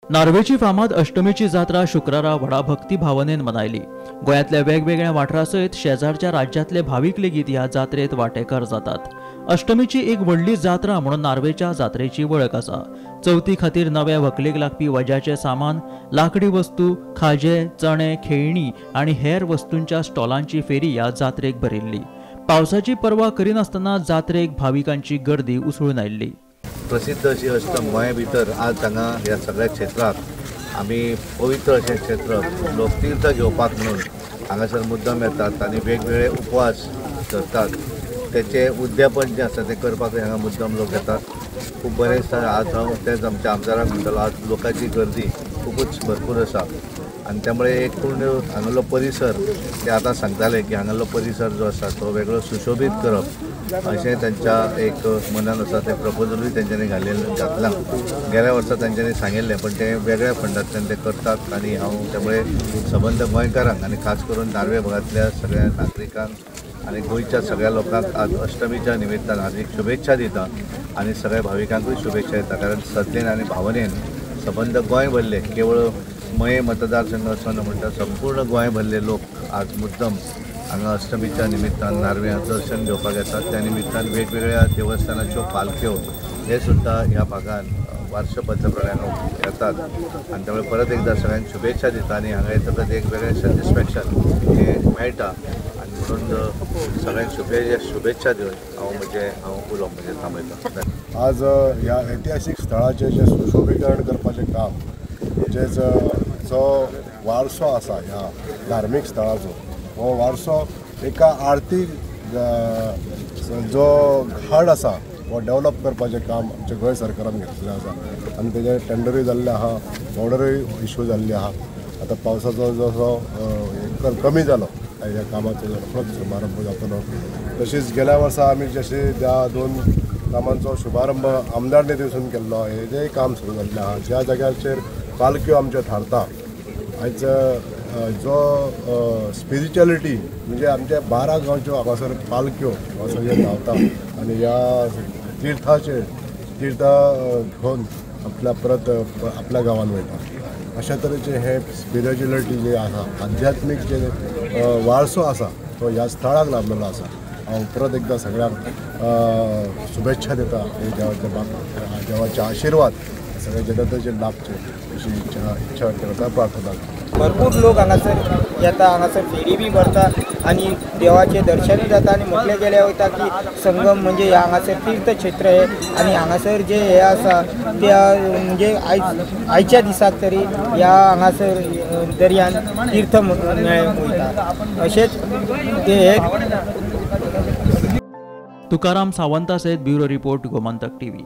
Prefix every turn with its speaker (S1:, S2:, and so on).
S1: नार्वेची फामाद अष्टमीची जात्रा शुक्रारा व्हडा भक्ती भावनेन मनायली। गोंयांतल्या वेगवेगळ्या वाठारासयत शेजारच्या राज्यांतले भाविक लेगीत ह्या जात्रेत वांटेकार जातात। अष्टमीची एक व्हडली जात्रा म्हणून नार्वेच्या जात्रेची वळख आसा। चवथी खातीर नव्या व्हंकलेक लागपी वज्याचे सामान, लाकडी वस्तू, खाजे, चणे, खेळणी आनी हेर वस्तूंच्या स्टॉलांची फेरी ह्या जात्रेक भरिल्ली। पावसाची पर्वा करिनासतना जात्रेक भाविकांची गर्दी उसळून आयिल्ली।
S2: प्रसिद्ध अशी अष्टम गोंया भितर आज हांगा ह्या सगळ्या क्षेत्रात आमी पवित्र अशें क्षेत्र लोक तीर्थ घेवपाक म्हणून हांगासर मुद्दम येतात आनी वेगवेगळे उपवास करतात। त्याचे उद्यापन जे आसा ते करपाक हांगा मुद्दम लोक येतात। खूब बरें दिसता। आज हांव तेच आमच्या आमदाराक म्हणटलो, आज लोकांची गर्दी खूबच भरपूर आसा आनी त्यामुळे एक पूर्ण हांगालो परिसर ते आतां सांगताले की हांगालो परिसर जो आसा तो वेगळो सुशोभीत करप अशें त्यांच्या एक मनान आसा। ते प्रपोजलूय तेंच्यांनी घातलां। गेल्या वर्सा तेंच्यांनी सांगिल्लें, पण ते वेगळ्या फंडांतल्यान ते करतात आनी हांव त्यामुळे सबंद गोंयकारांक आनी खास करून नार्वे भागांतल्या सगळ्या नागरिकांक आनी गोंयच्या सगळ्या लोकांक आज अष्टमीच्या निमित्तान हार्दिक शुभेच्छा दिता आनी सगळ्या भाविकांकूय शुभेच्छा दिता। कारण श्रद्धेन आनी भावनेन सबंद गोंय भरले, केवळ मये मतदारसंघ असो न म्हणटा संपूर्ण गोंय भरले लोक आज मुद्दम हांगा अष्टमीच्या निमित्तान नार्व्यां दर्शन घेवपाक येतात। त्या निमित्तान वेगवेगळ्या देवस्थानाच्यो पालख्यो हे सुद्धा ह्या भागान वर्षबद्ध प्रमाणान येतात आनी त्यामुळे परत एकदा सगळ्यांक शुभेच्छा दिता आनी हांगा येतकच एक वेगळें सॅटिस्फॅक्शन हे मेळटा आनी म्हणून सगळ्यांक शुभेच्छा दिवन हांव उलोवप म्हणजे थांबयता।
S3: आज ह्या ऐतिहासीक स्थळाचें जे सुशोभीकरण करपाचें काम जो वारसो आसा ह्या धार्मीक स्थळाचो, हो वारसो एका आर्थीक जो घाट आसा हो डेवलप करपाचें काम आमच्या गोंय सरकारान घेतलेलें आसा आनी तेजे टेंडरूय जाल्लें आहा, ऑर्डरूय इश्यू जाल्ली आहा। आतां पावसाचो जसो कमी जालो ह्या कामाचो रोखडोच शुभारंभ जातलो। तशीच गेल्या वर्सा आमी जशें त्या 2 कामांचो शुभारंभ आमदार निधीसून केल्लो, हेजेंय काम सुरू जाल्लें आहा। ज्या जाग्याचेर पालख्यो आमच्यो थारता, आयज जो स्पिरिच्युअलिटी म्हणजे आमच्या 12 गांवच्यो हांगासर पालख्यो सगळे धांवता आनी ह्या तीर्थ घेवन परत आपल्या गांवांत वयता। अशा तरेचे हे स्पिरिच्युअलिटी जे आसा, आध्यात्मीक जे वारसो आसा तो ह्या स्थळाक लाभलेलो आसा। हांव परत एकदा सगळ्यांक शुभेच्छा दिता। हे देवाचे आशीर्वाद सगळ्या जनतेचे लाभचे अशी इच्छा करता, प्रार्थना करता।
S4: भरपूर लोक हांगासर येता, हांगासर फेरी बी भरता आणि देवाचे दर्शनूय जाता आनी म्हटलें गेलें वयता की संगम म्हणजे हांगासर तीर्थक्षेत्र आहे आणि हांगासर जे हे आसा ते म्हणजे आयच्या दिसाक तरी ह्या हांगासर दर्यान तीर्थ वयता अशेंच ते
S1: तुकाराम सावंता सयत ब्युरो रिपोर्ट गोमंतक टीव्ही।